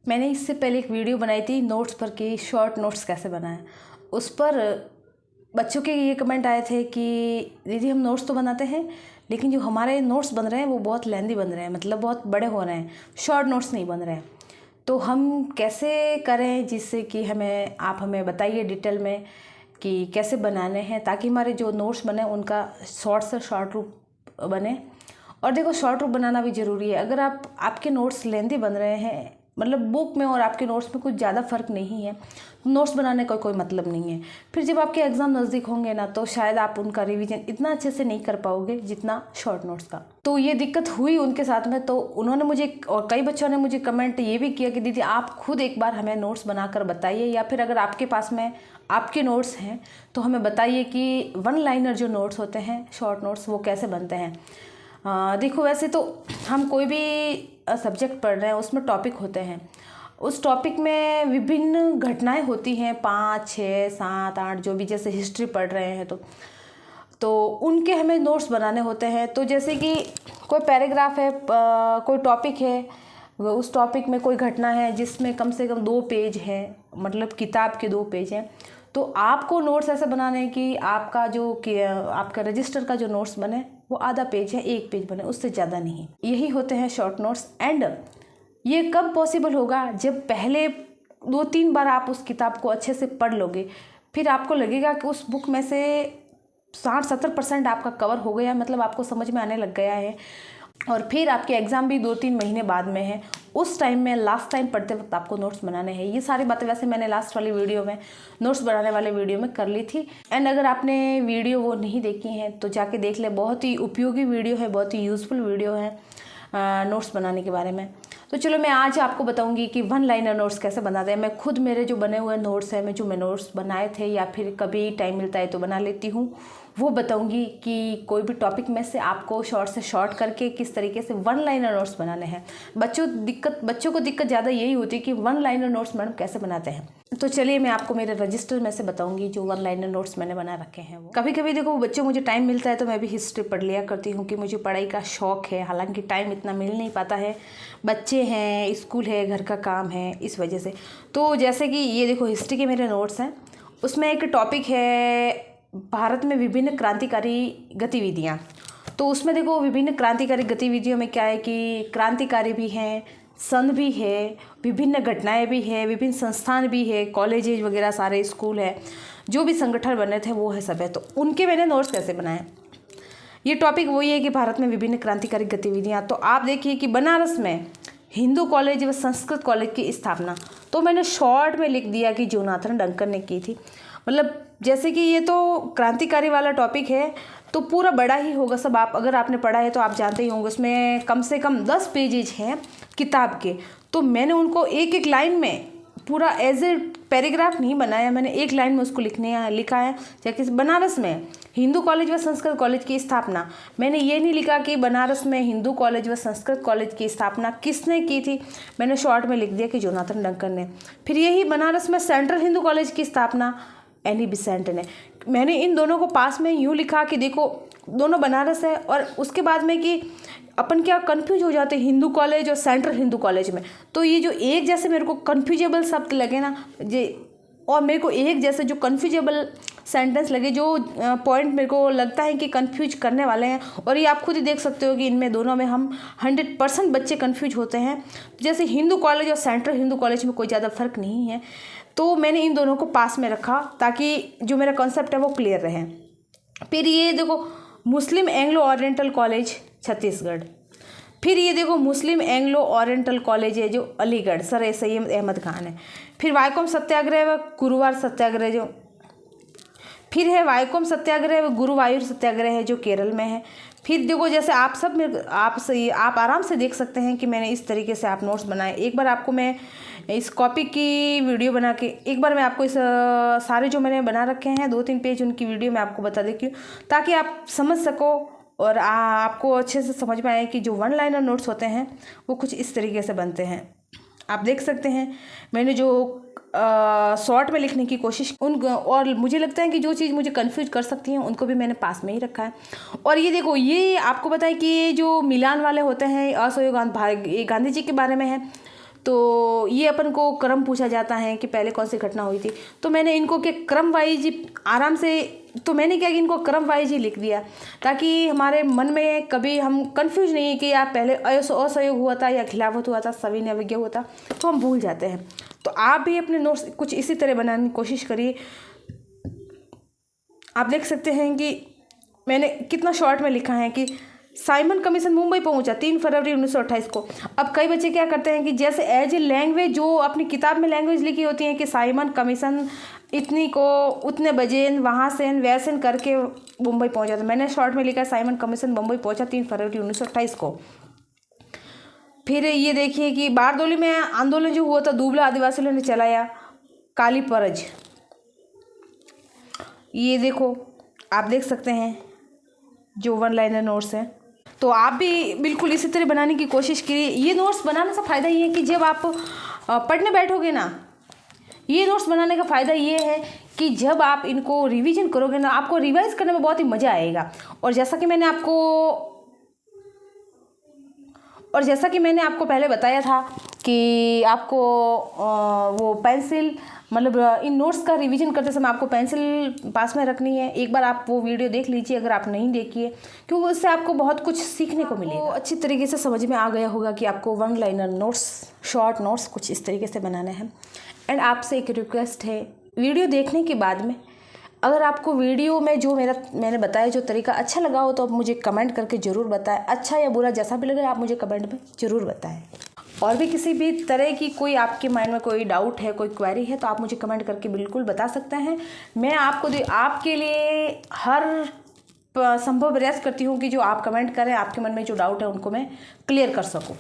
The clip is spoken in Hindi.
मैंने इससे पहले एक वीडियो बनाई थी नोट्स पर कि शॉर्ट नोट्स कैसे बनाएं। उस पर बच्चों के ये कमेंट आए थे कि दीदी हम नोट्स तो बनाते हैं लेकिन जो हमारे नोट्स बन रहे हैं वो बहुत लेंदी बन रहे हैं, मतलब बहुत बड़े हो रहे हैं, शॉर्ट नोट्स नहीं बन रहे हैं। तो हम कैसे करें जिससे कि हमें बताइए डिटेल में कि कैसे बनाने हैं ताकि हमारे जो नोट्स बने उनका शॉर्ट से शॉर्ट रूप बने। और देखो शॉर्ट रूप बनाना भी ज़रूरी है। अगर आपके नोट्स लेंदी बन रहे हैं, मतलब बुक में और आपके नोट्स में कुछ ज़्यादा फ़र्क नहीं है, नोट्स बनाने का कोई मतलब नहीं है। फिर जब आपके एग्ज़ाम नज़दीक होंगे ना तो शायद आप उनका रिवीजन इतना अच्छे से नहीं कर पाओगे जितना शॉर्ट नोट्स का। तो ये दिक्कत हुई उनके साथ में। तो उन्होंने मुझे और कई बच्चों ने मुझे कमेंट ये भी किया कि दीदी आप खुद एक बार हमें नोट्स बनाकर बताइए, या फिर अगर आपके पास में आपके नोट्स हैं तो हमें बताइए कि वन लाइनर जो नोट्स होते हैं शॉर्ट नोट्स वो कैसे बनते हैं। देखो वैसे तो हम कोई भी सब्जेक्ट पढ़ रहे हैं उसमें टॉपिक होते हैं, उस टॉपिक में विभिन्न घटनाएं होती हैं, 5, 6, 7, 8 जो भी, जैसे हिस्ट्री पढ़ रहे हैं तो उनके हमें नोट्स बनाने होते हैं। तो जैसे कि कोई पैराग्राफ है, कोई टॉपिक है, उस टॉपिक में कोई घटना है जिसमें कम से कम 2 पेज है, मतलब किताब के 2 पेज हैं, तो आपको नोट्स ऐसे बनाने हैं कि आपका रजिस्टर का जो नोट्स बने वो आधा पेज है, 1 पेज बने, उससे ज़्यादा नहीं। यही होते हैं शॉर्ट नोट्स। एंड ये कब पॉसिबल होगा? जब पहले 2-3 बार आप उस किताब को अच्छे से पढ़ लोगे, फिर आपको लगेगा कि उस बुक में से 60-70% आपका कवर हो गया, मतलब आपको समझ में आने लग गया है। और फिर आपके एग्ज़ाम भी 2-3 महीने बाद में है, उस टाइम में लास्ट टाइम पढ़ते वक्त आपको नोट्स बनाने हैं। ये सारी बातें वैसे मैंने लास्ट वाली वीडियो में, नोट्स बनाने वाले वीडियो में कर ली थी। एंड अगर आपने वीडियो वो नहीं देखी हैं तो जाके देख ले, बहुत ही उपयोगी वीडियो है, बहुत ही यूज़फुल वीडियो है नोट्स बनाने के बारे में। तो चलो मैं आज आपको बताऊंगी कि वन लाइनर नोट्स कैसे बनाते हैं। मैं खुद मेरे जो बने हुए नोट्स हैं, मैं नोट्स बनाए थे या फिर कभी टाइम मिलता है तो बना लेती हूँ, वो बताऊंगी कि कोई भी टॉपिक में से आपको शॉर्ट से शॉर्ट करके किस तरीके से वन लाइनर नोट्स बनाने हैं। बच्चों को दिक्कत ज़्यादा यही होती है कि वन लाइनर नोट्स मैडम कैसे बनाते हैं। तो चलिए मैं आपको मेरे रजिस्टर में से बताऊंगी जो वन लाइनर नोट्स मैंने बना रखे हैं। वो कभी कभी देखो बच्चों, मुझे टाइम मिलता है तो मैं भी हिस्ट्री पढ़ लिया करती हूँ कि मुझे पढ़ाई का शौक़ है, हालांकि टाइम इतना मिल नहीं पाता है, बच्चे हैं, स्कूल है, घर का काम है, इस वजह से। तो जैसे कि ये देखो हिस्ट्री के मेरे नोट्स हैं, उसमें एक टॉपिक है भारत में विभिन्न क्रांतिकारी गतिविधियाँ। तो उसमें देखो विभिन्न क्रांतिकारी गतिविधियों में क्या है कि क्रांतिकारी भी हैं, सन भी है, विभिन्न घटनाएं भी है, विभिन्न संस्थान भी है, कॉलेजेज वगैरह सारे स्कूल है, जो भी संगठन बने थे वो है सब है। तो उनके मैंने नोट्स कैसे बनाए। ये टॉपिक वही है कि भारत में विभिन्न क्रांतिकारी गतिविधियाँ। तो आप देखिए कि बनारस में हिंदू कॉलेज व संस्कृत कॉलेज की स्थापना, तो मैंने शॉर्ट में लिख दिया कि जोनाथन डंकन ने की थी। मतलब जैसे कि ये तो क्रांतिकारी वाला टॉपिक है तो पूरा बड़ा ही होगा सब। अगर आपने पढ़ा है तो आप जानते ही होंगे, उसमें कम से कम 10 पेजेज हैं किताब के। तो मैंने उनको एक एक लाइन में पूरा एज ए पैराग्राफ नहीं बनाया, मैंने एक लाइन में उसको लिखा है। जैसे बनारस में हिंदू कॉलेज व संस्कृत कॉलेज की स्थापना, मैंने ये नहीं लिखा कि बनारस में हिंदू कॉलेज व संस्कृत कॉलेज की स्थापना किसने की थी, मैंने शॉर्ट में लिख दिया कि जोनाथन डंकन ने। फिर यही बनारस में सेंट्रल हिंदू कॉलेज की स्थापना एनी बिसेंट ने। मैंने इन दोनों को पास में यूँ लिखा कि देखो दोनों बनारस है, और उसके बाद में कि अपन क्या कंफ्यूज हो जाते हैं हिंदू कॉलेज और सेंट्रल हिंदू कॉलेज में। तो ये जो एक जैसे मेरे को कन्फ्यूजेबल शब्द लगे ना और मेरे को एक जैसे जो कन्फ्यूजेबल सेंटेंस लगे, जो पॉइंट मेरे को लगता है कि कंफ्यूज करने वाले हैं, और ये आप खुद ही देख सकते हो कि इनमें दोनों में हम 100% बच्चे कंफ्यूज होते हैं। जैसे हिंदू कॉलेज और सेंट्रल हिंदू कॉलेज में कोई ज़्यादा फर्क नहीं है, तो मैंने इन दोनों को पास में रखा ताकि जो मेरा कॉन्सेप्ट है वो क्लियर रहे। फिर ये देखो मुस्लिम एंग्लो ओरिएंटल कॉलेज छत्तीसगढ़। फिर ये देखो मुस्लिम एंग्लो ओरिएंटल कॉलेज है जो अलीगढ़, सर सैयद अहमद खान है। फिर वायकोम सत्याग्रह व गुरुवार सत्याग्रह जो, फिर है वायकोम सत्याग्रह व गुरुवायूर सत्याग्रह है जो केरल में है। फिर देखो जैसे आप आराम से देख सकते हैं कि मैंने इस तरीके से आप नोट्स बनाए। एक बार आपको मैं इस कॉपी की वीडियो बना के, एक बार मैं आपको इस सारे जो मैंने बना रखे हैं 2-3 पेज उनकी वीडियो मैं आपको बता देती हूँ ताकि आप समझ सको और आपको अच्छे से समझ में आए कि जो वन लाइनर नोट्स होते हैं वो कुछ इस तरीके से बनते हैं। आप देख सकते हैं मैंने जो शॉर्ट में लिखने की कोशिश और मुझे लगता है कि जो चीज़ मुझे कंफ्यूज कर सकती हैं उनको भी मैंने पास में ही रखा है। और ये देखो, ये आपको बताएं कि ये जो मिलान वाले होते हैं असहयोग गांधी जी के बारे में है। तो ये अपन को क्रम पूछा जाता है कि पहले कौन सी घटना हुई थी। तो मैंने इनको के क्रम वाइज आराम से, तो मैंने क्या कि इनको क्रम वाइज ही लिख दिया, ताकि हमारे मन में कभी हम कंफ्यूज नहीं है कि यार पहले असहयोग हुआ था या खिलाफत हुआ था, सविनय अवज्ञा हुआ था, तो हम भूल जाते हैं। तो आप भी अपने नोट्स कुछ इसी तरह बनाने की कोशिश करिए। आप देख सकते हैं कि मैंने कितना शॉर्ट में लिखा है कि साइमन कमीशन मुंबई पहुंचा 3 फरवरी 1928 को। अब कई बच्चे क्या करते हैं कि जैसे एज ए लैंग्वेज, जो अपनी किताब में लैंग्वेज लिखी होती है कि साइमन कमीशन इतनी को उतने बजे वहाँ से वैसे करके मुंबई पहुंचा, था मैंने शॉर्ट में लिखा साइमन कमीशन मुंबई पहुंचा 3 फरवरी 1928 को। फिर ये देखिए कि बारदोली में आंदोलन जो हुआ था, दुबला आदिवासियों ने चलाया, काली परज। ये देखो, आप देख सकते हैं जो 1 लाइनर नोट्स हैं। तो आप भी बिल्कुल इसी तरह बनाने की कोशिश कीजिए। ये नोट्स बनाने से फ़ायदा ये है कि जब आप पढ़ने बैठोगे ना, ये नोट्स बनाने का फ़ायदा ये है कि जब आप इनको रिवीजन करोगे ना, आपको रिवाइज करने में बहुत ही मज़ा आएगा। और जैसा कि मैंने आपको पहले बताया था कि आपको वो पेंसिल, मतलब इन नोट्स का रिवीजन करते समय आपको पेंसिल पास में रखनी है। एक बार आप वो वीडियो देख लीजिए अगर आप नहीं देखिए, क्योंकि उससे आपको बहुत कुछ सीखने को मिलेगा। अच्छी तरीके से समझ में आ गया होगा कि आपको 1 लाइनर नोट्स, शॉर्ट नोट्स कुछ इस तरीके से बनाने हैं। एंड आपसे एक रिक्वेस्ट है, वीडियो देखने के बाद में अगर आपको वीडियो में जो मैंने बताया जो तरीका अच्छा लगा हो, तो आप मुझे कमेंट करके ज़रूर बताएं। अच्छा या बुरा जैसा भी लगे आप मुझे कमेंट में ज़रूर बताएं। और भी किसी भी तरह की कोई आपके माइंड में कोई डाउट है, कोई क्वेरी है, तो आप मुझे कमेंट करके बिल्कुल बता सकते हैं। मैं आपके लिए हर संभव प्रयास करती हूँ कि जो आप कमेंट करें, आपके मन में जो डाउट है उनको मैं क्लियर कर सकूँ।